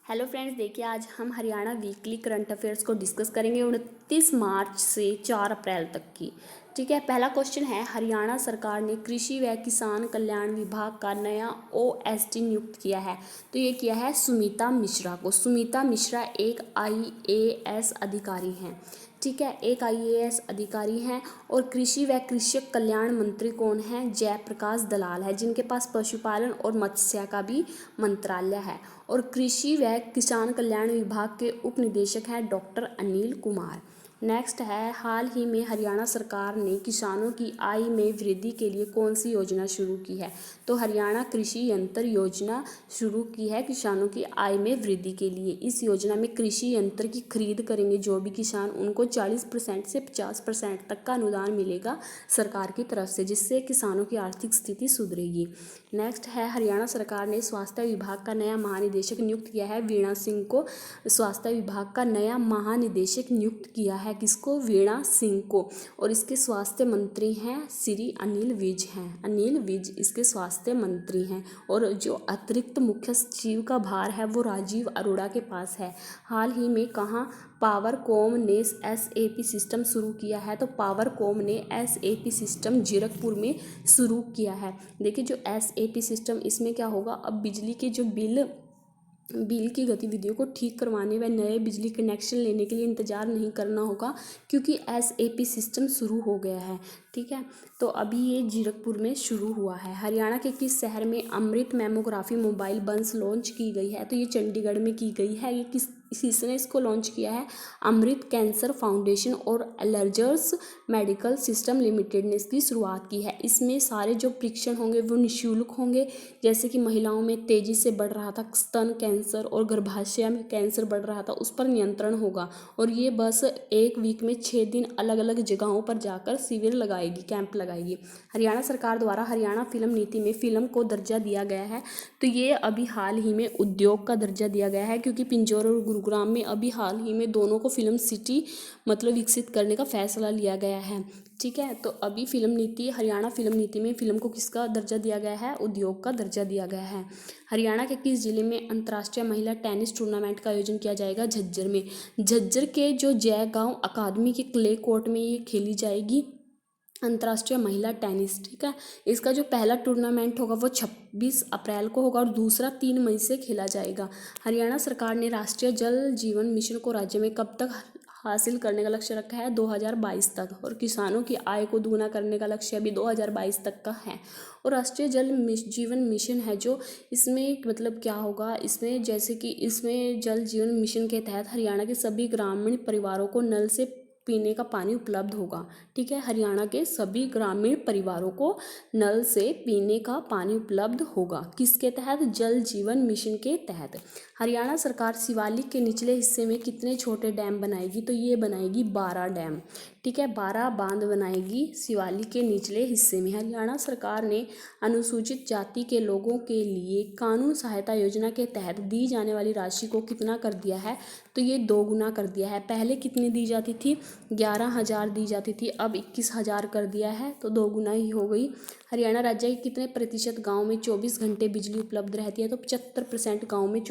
Hello friends, देखिए आज हम हरियाणा वीकली करंट अफेयर्स को डिस्कस करेंगे 29 मार्च से 4 अप्रैल तक की। ठीक है, पहला क्वेश्चन है, हरियाणा सरकार ने कृषि व किसान कल्याण विभाग का नया ओएसडी नियुक्त किया है। तो ये किया है सुमिता मिश्रा को। सुमिता मिश्रा एक आईएएस अधिकारी हैं। ठीक है, एक आईएएस अधिकारी हैं। और कृषि व कृषक कल्याण मंत्री कौन है? जयप्रकाश दलाल है, जिनके पास पशुपालन और मत्स्य का भी मंत्रालय है। और कृषि व किसान कल्याण विभाग के उप निदेशक हैं डॉक्टर अनिल कुमार। नेक्स्ट है, हाल ही में हरियाणा सरकार ने किसानों की आय में वृद्धि के लिए कौन सी योजना शुरू की है? तो हरियाणा कृषि यंत्र योजना शुरू की है किसानों की आय में वृद्धि के लिए। इस योजना में कृषि यंत्र की खरीद करेंगे जो भी किसान, उनको 40% से 50% तक का अनुदान मिलेगा सरकार की तरफ से, जिससे किसानों की आर्थिक स्थिति सुधरेगी। नेक्स्ट है, हरियाणा सरकार ने स्वास्थ्य विभाग का नया महानिदेशक नियुक्त किया है वीणा सिंह को। स्वास्थ्य विभाग का नया महानिदेशक नियुक्त किया है किसको? वीणा सिंह को। और इसके स्वास्थ्य मंत्री हैं श्री अनिल विज हैं। अनिल विज इसके स्वास्थ्य मंत्री हैं। और जो अतिरिक्त मुख्य सचिव का भार है वो राजीव अरोड़ा के पास है। हाल ही में कहाँ पावरकॉम ने एसएपी सिस्टम शुरू किया है? तो पावरकॉम ने एसएपी सिस्टम जीरकपुर में शुरू किया है। देखिए, जो एसएपी सिस्टम, इसमें क्या होगा, अब बिजली के जो बिल की गतिविधियों को ठीक करवाने व नए बिजली कनेक्शन लेने के लिए इंतज़ार नहीं करना होगा, क्योंकि एसएपी सिस्टम शुरू हो गया है। ठीक है, तो अभी ये जीरकपुर में शुरू हुआ है। हरियाणा के किस शहर में अमृत मेमोग्राफी मोबाइल बस लॉन्च की गई है? तो ये चंडीगढ़ में की गई है। ये किसने इसको लॉन्च किया है? अमृत कैंसर फाउंडेशन और एलर्जर्स मेडिकल सिस्टम लिमिटेड ने इसकी शुरुआत की है। इसमें सारे जो परीक्षण होंगे वो निःशुल्क होंगे। जैसे कि महिलाओं में तेजी से बढ़ रहा था स्तन कैंसर और गर्भाशय में कैंसर बढ़ रहा था, उस पर नियंत्रण होगा। और ये बस एक वीक में 6 दिन अलग अलग जगहों पर जाकर शिविर लगाएगी, कैंप लगाएगी। हरियाणा सरकार द्वारा हरियाणा फिल्म नीति में फिल्म को दर्जा दिया गया है। तो ये अभी हाल ही में उद्योग का दर्जा दिया गया है, क्योंकि पिंजौर और गुरुग्राम में अभी हाल ही में दोनों को फिल्म सिटी मतलब विकसित करने का फैसला लिया गया है। ठीक है, तो अभी फिल्म नीति, हरियाणा फिल्म नीति में फिल्म को किसका दर्जा दिया गया है? उद्योग का दर्जा दिया गया है। हरियाणा के किस जिले में अंतर्राष्ट्रीय महिला टेनिस टूर्नामेंट का आयोजन किया जाएगा? झज्जर में। झज्जर के जो जय गांव अकादमी के क्ले कोर्ट में ये खेली जाएगी अंतर्राष्ट्रीय महिला टेनिस। ठीक है, इसका जो पहला टूर्नामेंट होगा वो 26 अप्रैल को होगा और दूसरा 3 मई से खेला जाएगा। हरियाणा सरकार ने राष्ट्रीय जल जीवन मिशन को राज्य में कब तक हासिल करने का लक्ष्य रखा है? 2022 तक। और किसानों की आय को दोगुना करने का लक्ष्य भी 2022 तक का है। और राष्ट्रीय जीवन मिशन है जो, इसमें मतलब क्या होगा, इसमें जैसे कि इसमें जल जीवन मिशन के तहत हरियाणा के सभी ग्रामीण परिवारों को नल से पीने का पानी उपलब्ध होगा। ठीक है, हरियाणा के सभी ग्रामीण परिवारों को नल से पीने का पानी उपलब्ध होगा। किसके तहत? जल जीवन मिशन के तहत। हरियाणा सरकार शिवालिक के निचले हिस्से में कितने छोटे डैम बनाएगी? तो ये बनाएगी 12 डैम। ठीक है, 12 बांध बनाएगी शिवालिक के निचले हिस्से में। हरियाणा सरकार ने अनुसूचित जाति के लोगों के लिए कानून सहायता योजना के तहत दी जाने वाली राशि को कितना कर दिया है? तो ये 2 गुना कर दिया है। पहले कितनी दी जाती थी? 11,000 दी जाती थी, अब 21,000 कर दिया है, तो 2 गुना ही हो गई। हरियाणा राज्य के कितने प्रतिशत गाँव में 24 घंटे बिजली उपलब्ध रहती है? तो 75% गाँव में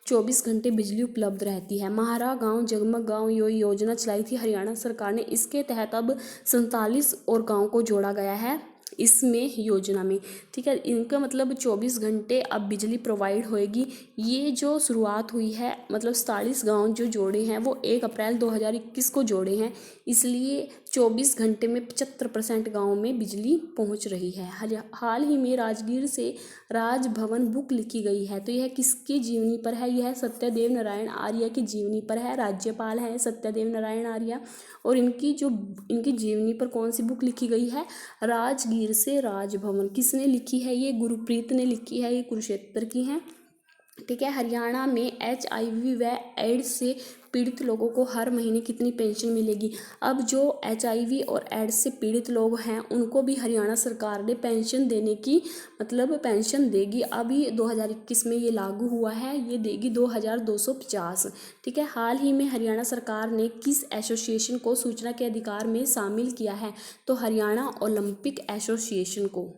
24 घंटे बिजली उपलब्ध रहती है। महारा गांव जगमग गांव योजना चलाई थी हरियाणा सरकार ने। इसके तहत अब 47 और गांव को जोड़ा गया है इसमें योजना में। ठीक है, इनका मतलब 24 घंटे अब बिजली प्रोवाइड होएगी। ये जो शुरुआत हुई है, मतलब 47 गांव जो जोड़े हैं वो 1 अप्रैल 2021 को जोड़े हैं, इसलिए 24 घंटे में 75% गाँव में बिजली पहुंच रही है। हाल ही में राजगीर से राजभवन बुक लिखी गई है, तो यह किसकी जीवनी पर है? यह सत्यदेव नारायण आर्य की जीवनी पर है। राज्यपाल हैं सत्यदेव नारायण आर्य, और इनकी जीवनी पर कौन सी बुक लिखी गई है? राजगीर से राजभवन। किसने लिखी है? ये गुरप्रीत ने लिखी है, ये कुरुक्षेत्र की हैं। ठीक है, हरियाणा में HIV व एड्स से पीड़ित लोगों को हर महीने कितनी पेंशन मिलेगी? अब जो HIV और एड्स से पीड़ित लोग हैं उनको भी हरियाणा सरकार ने पेंशन देने की मतलब पेंशन देगी। अभी 2021 में ये लागू हुआ है, ये देगी 2250। ठीक है, हाल ही में हरियाणा सरकार ने किस एसोसिएशन को सूचना के अधिकार में शामिल किया है? तो हरियाणा ओलंपिक एसोसिएशन को।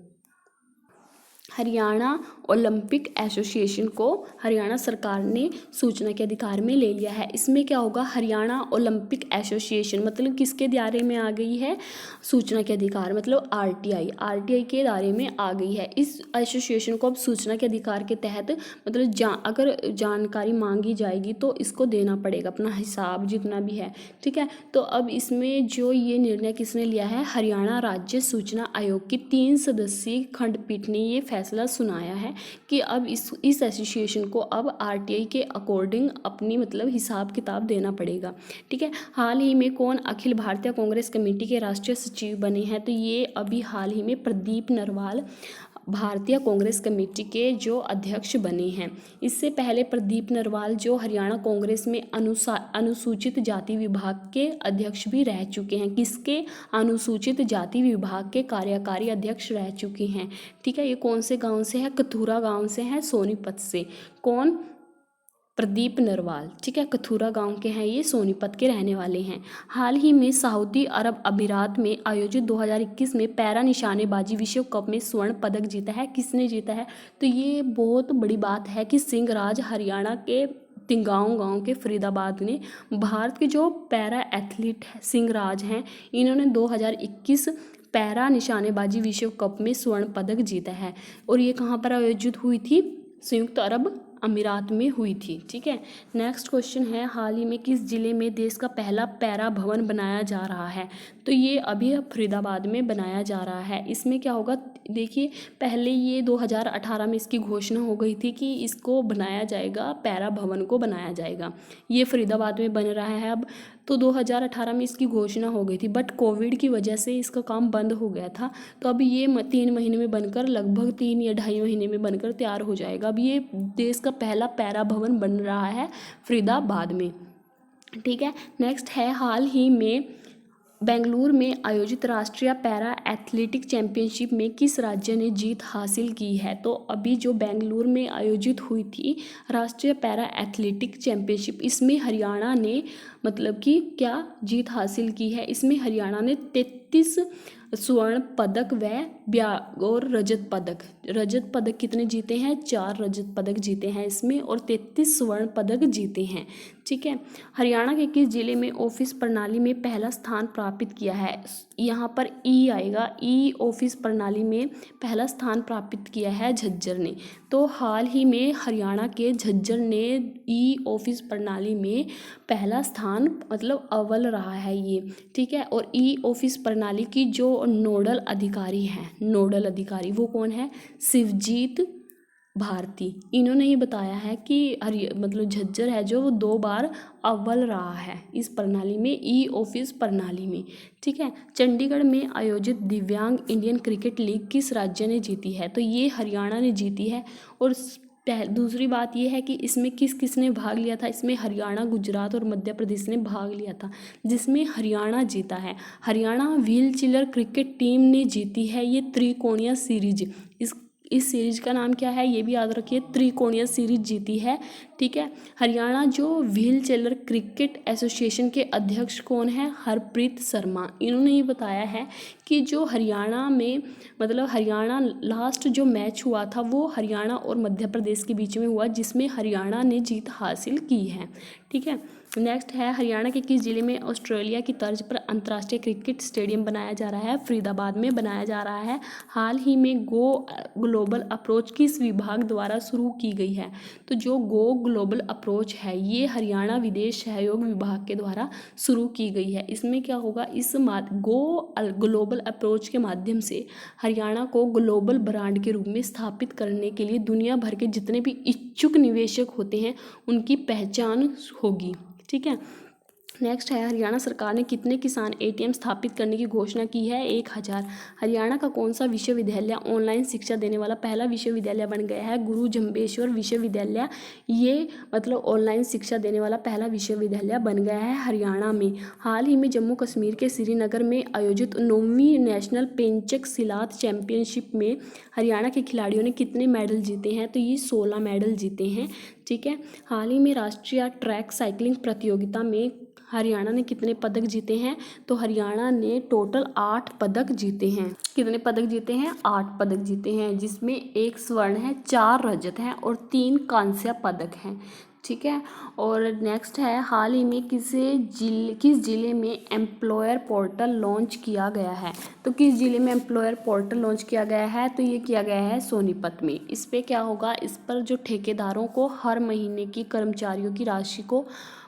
हरियाणा ओलंपिक एसोसिएशन को हरियाणा सरकार ने सूचना के अधिकार में ले लिया है। इसमें क्या होगा, हरियाणा ओलंपिक एसोसिएशन मतलब किसके दायरे में आ गई है, सूचना के अधिकार मतलब आरटीआई के दायरे में आ गई है। इस एसोसिएशन को अब सूचना के अधिकार के तहत मतलब अगर जानकारी मांगी जाएगी तो इसको देना पड़ेगा, अपना हिसाब जितना भी है, ठीक है। तो अब इसमें जो ये निर्णय किसने लिया है, हरियाणा राज्य सूचना आयोग की 3 सदस्यीय खंडपीठ ने ये फैसला सुनाया है कि अब इस एसोसिएशन को अब आरटीआई के अकॉर्डिंग अपनी मतलब हिसाब किताब देना पड़ेगा, ठीक है। हाल ही में कौन अखिल भारतीय कांग्रेस कमेटी के राष्ट्रीय सचिव बने हैं, तो ये अभी हाल ही में प्रदीप नरवाल भारतीय कांग्रेस कमेटी के जो अध्यक्ष बने हैं। इससे पहले प्रदीप नरवाल जो हरियाणा कांग्रेस में अनुसूचित जाति विभाग के अध्यक्ष भी रह चुके हैं। किसके, अनुसूचित जाति विभाग के कार्यकारी अध्यक्ष रह चुके हैं, ठीक है। ये कौन से गांव से है, कथूरा गांव से है, सोनीपत से। कौन, प्रदीप नरवाल, ठीक है, कथूरा गांव के हैं, ये सोनीपत के रहने वाले हैं। हाल ही में सऊदी अरब अमीरात में आयोजित 2021 में पैरा निशानेबाजी विश्व कप में स्वर्ण पदक जीता है। किसने जीता है, तो ये बहुत बड़ी बात है कि सिंहराज हरियाणा के तिंगांव गांव के फरीदाबाद ने भारत के जो पैरा एथलीट सिंहराज हैं, इन्होंने 2021 पैरा निशानेबाजी विश्व कप में स्वर्ण पदक जीता है। और ये कहाँ पर आयोजित हुई थी, संयुक्त अरब अमीरात में हुई थी, ठीक है। नेक्स्ट क्वेश्चन है, हाल ही में किस जिले में देश का पहला पैरा भवन बनाया जा रहा है, तो ये अभी फरीदाबाद में बनाया जा रहा है। इसमें क्या होगा, देखिए पहले ये 2018 में इसकी घोषणा हो गई थी कि इसको बनाया जाएगा, पैरा भवन को बनाया जाएगा, ये फरीदाबाद में बन रहा है अब। तो 2018 में इसकी घोषणा हो गई थी, बट कोविड की वजह से इसका काम बंद हो गया था। तो अब ये 3 महीने में बनकर, लगभग 3 या 2.5 महीने में बनकर तैयार हो जाएगा। अब ये देश का पहला पैरा भवन बन रहा है फरीदाबाद में, ठीक है। नेक्स्ट है, हाल ही में बेंगलुरु में आयोजित राष्ट्रीय पैरा एथलेटिक चैंपियनशिप में किस राज्य ने जीत हासिल की है, तो अभी जो बेंगलुरु में आयोजित हुई थी राष्ट्रीय पैरा एथलेटिक चैंपियनशिप, इसमें हरियाणा ने मतलब कि क्या जीत हासिल की है। इसमें हरियाणा ने 33 स्वर्ण पदक और रजत पदक कितने जीते हैं, 4 रजत पदक जीते हैं इसमें, और 33 स्वर्ण पदक जीते हैं, ठीक है। हरियाणा के किस जिले में ऑफिस प्रणाली में पहला स्थान प्राप्त किया है, यहाँ पर ई आएगा, ई ऑफिस प्रणाली में पहला स्थान प्राप्त किया है झज्जर ने। तो हाल ही में हरियाणा के झज्जर ने ई ऑफिस प्रणाली में पहला स्थान मतलब अव्वल रहा है ये, ठीक है। और ई ऑफिस प्रणाली की जो नोडल अधिकारी वो कौन है, शिवजीत भारती। इन्होंने ये बताया है कि मतलब झज्जर है जो वो 2 बार अव्वल रहा है इस प्रणाली में, ई ऑफिस प्रणाली में, ठीक है। चंडीगढ़ में आयोजित दिव्यांग इंडियन क्रिकेट लीग किस राज्य ने जीती है, तो ये हरियाणा ने जीती है। और दूसरी बात यह है कि इसमें किसने भाग लिया था, इसमें हरियाणा, गुजरात और मध्य प्रदेश ने भाग लिया था, जिसमें हरियाणा जीता है। Haryana wheel chair cricket team ने जीती है ये त्रिकोणीय सीरीज। इस सीरीज का नाम क्या है, ये भी याद रखिए, त्रिकोणीय सीरीज जीती है, ठीक है। हरियाणा जो व्हील चेयर क्रिकेट एसोसिएशन के अध्यक्ष कौन है, हरप्रीत शर्मा। इन्होंने ये बताया है कि जो हरियाणा में मतलब हरियाणा लास्ट जो मैच हुआ था वो हरियाणा और मध्य प्रदेश के बीच में हुआ, जिसमें हरियाणा ने जीत हासिल की है, ठीक है। नेक्स्ट है, हरियाणा के किस जिले में ऑस्ट्रेलिया की तर्ज पर अंतर्राष्ट्रीय क्रिकेट स्टेडियम बनाया जा रहा है, फरीदाबाद में बनाया जा रहा है। हाल ही में गो ग्लोबल अप्रोच किस विभाग द्वारा शुरू की गई है, तो जो गो ग्लोबल अप्रोच है ये हरियाणा विदेश सहयोग विभाग के द्वारा शुरू की गई है। इसमें क्या होगा, इस गो ग्लोबल अप्रोच के माध्यम से हरियाणा को ग्लोबल ब्रांड के रूप में स्थापित करने के लिए दुनिया भर के जितने भी इच्छुक निवेशक होते हैं उनकी पहचान होगी, ठीक है। नेक्स्ट है, हरियाणा सरकार ने कितने किसान एटीएम स्थापित करने की घोषणा की है, 1000। हरियाणा का कौन सा विश्वविद्यालय ऑनलाइन शिक्षा देने वाला पहला विश्वविद्यालय बन गया है, गुरु जम्बेश्वर विश्वविद्यालय। ये मतलब ऑनलाइन शिक्षा देने वाला पहला विश्वविद्यालय बन गया है हरियाणा में। हाल ही में जम्मू कश्मीर के श्रीनगर में आयोजित 9वीं नेशनल पेंचक सिलात चैंपियनशिप में हरियाणा के खिलाड़ियों ने कितने मेडल जीते हैं, तो ये 16 मेडल जीते हैं, ठीक है। हाल ही में राष्ट्रीय ट्रैक साइकिलिंग प्रतियोगिता में हरियाणा ने कितने पदक जीते हैं? तो हरियाणा ने टोटल 8 पदक जीते हैं। कितने पदक जीते हैं? 8 पदक जीते हैं, जिसमें 1 स्वर्ण है, 4 रजत हैं और 3 कांस्य पदक हैं। ठीक है। और नेक्स्ट है, हाल ही में किस जिले में एम्प्लॉयर पोर्टल लॉन्च किया गया है? तो किस जिले में एम्प्लॉयर पोर्टल लॉन्च किया गया है? तो ये किया गया है सोनीपत में। इस पे क्या होगा? इस पर जो ठेकेदारों को हर महीने की कर्मचारियों की राशि को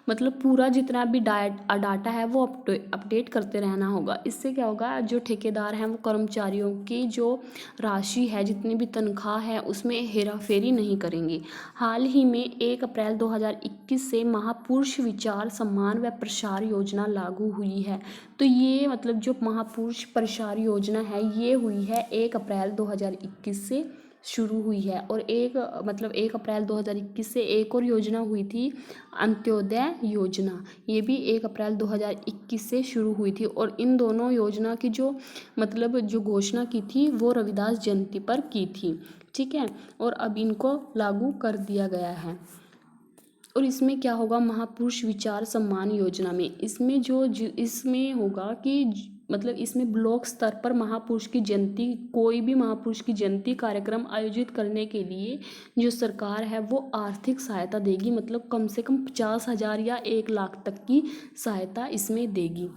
मतलब पूरा जितना भी डाटा है वो अपडेट करते रहना होगा। इससे क्या होगा? जो ठेकेदार हैं वो कर्मचारियों की जो राशि है, जितनी भी तनख्वाह है, उसमें हेराफेरी नहीं करेंगे। हाल ही में 1 अप्रैल 2021 से महापुरुष विचार सम्मान व प्रसार योजना लागू हुई है। तो ये मतलब जो महापुरुष प्रसार योजना है ये हुई है 1 अप्रैल 2021 से शुरू हुई है। और 1 अप्रैल 2021 से एक और योजना हुई थी, अंत्योदय योजना। ये भी 1 अप्रैल 2021 से शुरू हुई थी। और इन दोनों योजना की जो घोषणा की थी वो रविदास जयंती पर की थी। ठीक है। और अब इनको लागू कर दिया गया है। और इसमें क्या होगा? महापुरुष विचार सम्मान योजना में इसमें होगा कि मतलब इसमें ब्लॉक स्तर पर महापुरुष की जयंती, कोई भी महापुरुष की जयंती कार्यक्रम आयोजित करने के लिए जो सरकार है वो आर्थिक सहायता देगी। मतलब कम से कम 50,000 या 1 लाख तक की सहायता इसमें देगी।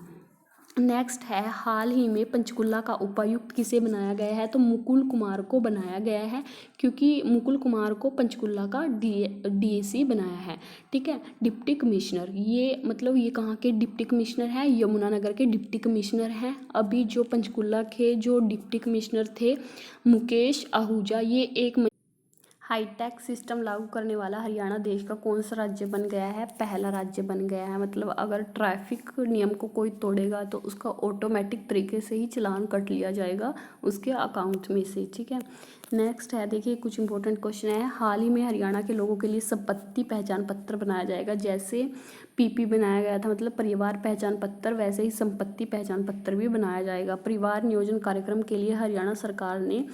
नेक्स्ट है, हाल ही में पंचकुला का उपायुक्त किसे बनाया गया है? तो मुकुल कुमार को बनाया गया है, क्योंकि मुकुल कुमार को पंचकुला का डीएसी बनाया है। ठीक है। डिप्टी कमिश्नर, ये कहाँ के डिप्टी कमिश्नर हैं? यमुनानगर के डिप्टी कमिश्नर हैं। अभी जो पंचकुला के जो डिप्टी कमिश्नर थे मुकेश आहूजा, ये एक हाईटेक सिस्टम लागू करने वाला हरियाणा देश का कौन सा राज्य बन गया है? पहला राज्य बन गया है। मतलब अगर ट्रैफिक नियम को कोई तोड़ेगा तो उसका ऑटोमेटिक तरीके से ही चालान कट लिया जाएगा उसके अकाउंट में से। ठीक है। नेक्स्ट है, देखिए कुछ इंपॉर्टेंट क्वेश्चन है। हाल ही में हरियाणा के लोगों के लिए संपत्ति पहचान पत्र बनाया जाएगा। जैसे पीपी बनाया गया था, मतलब परिवार पहचान पत्र, वैसे ही संपत्ति पहचान पत्र भी बनाया जाएगा। परिवार नियोजन कार्यक्रम के लिए हरियाणा सरकार ने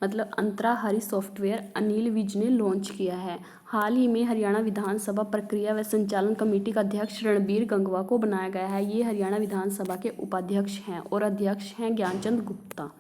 मतलब अंतराहरी सॉफ्टवेयर अनिल विज ने लॉन्च किया है। हाल ही में हरियाणा विधानसभा प्रक्रिया व संचालन कमेटी का अध्यक्ष रणबीर गंगवा को बनाया गया है। ये हरियाणा विधानसभा के उपाध्यक्ष हैं और अध्यक्ष हैं ज्ञानचंद गुप्ता।